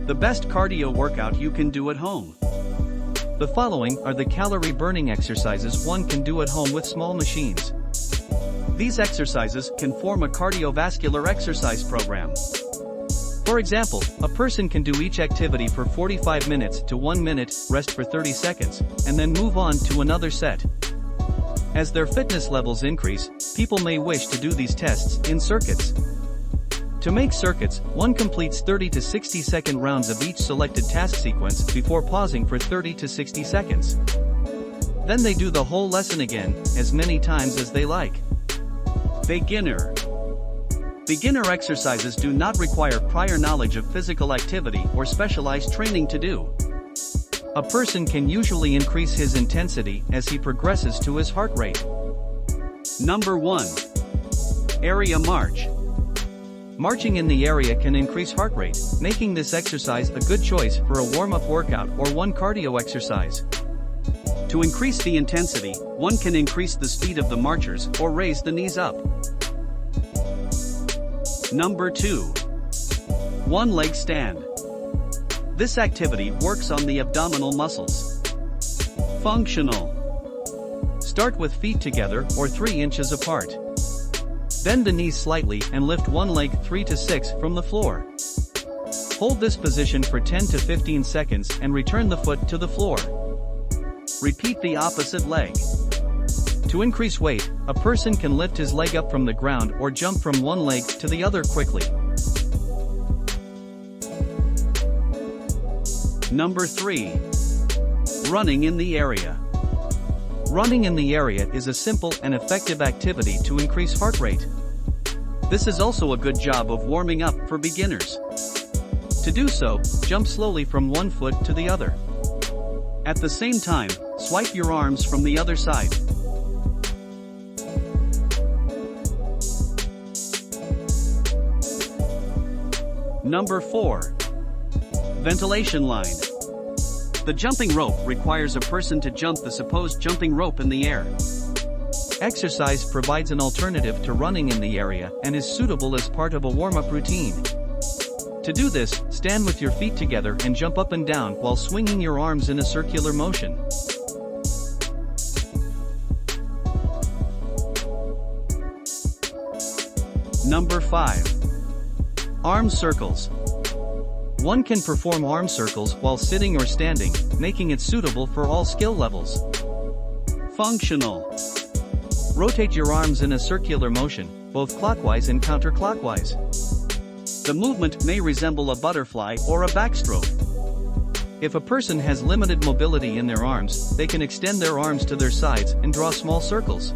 The best cardio workout you can do at home. The following are the calorie burning exercises one can do at home with small machines. These exercises can form a cardiovascular exercise program. For example, a person can do each activity for 45 minutes to 1 minute, rest for 30 seconds, and then move on to another set. As their fitness levels increase, people may wish to do these tests in circuits. To make circuits, one completes 30 to 60 second rounds of each selected task sequence before pausing for 30 to 60 seconds. Then they do the whole lesson again, as many times as they like. Beginner. Beginner exercises do not require prior knowledge of physical activity or specialized training to do. A person can usually increase his intensity as he progresses to his heart rate. Number 1. Area march. Marching in the area can increase heart rate, making this exercise a good choice for a warm-up workout or one cardio exercise. To increase the intensity, one can increase the speed of the marchers or raise the knees up. Number 2. One-leg stand. This activity works on the abdominal muscles. Functional. Start with feet together or 3 inches apart. Bend the knees slightly and lift one leg 3 to 6 from the floor. Hold this position for 10 to 15 seconds and return the foot to the floor. Repeat the opposite leg. To increase weight, a person can lift his leg up from the ground or jump from one leg to the other quickly. Number 3. Running in the area. Running in the area is a simple and effective activity to increase heart rate. This is also a good job of warming up for beginners. To do so, jump slowly from one foot to the other. At the same time, swipe your arms from the other side. Number 4. Ventilation line. The jumping rope requires a person to jump the supposed jumping rope in the air. Exercise provides an alternative to running in the area and is suitable as part of a warm-up routine. To do this, stand with your feet together and jump up and down while swinging your arms in a circular motion. Number 5. Arm circles. One can perform arm circles while sitting or standing, making it suitable for all skill levels. Functional. Rotate your arms in a circular motion, both clockwise and counterclockwise. The movement may resemble a butterfly or a backstroke. If a person has limited mobility in their arms, they can extend their arms to their sides and draw small circles.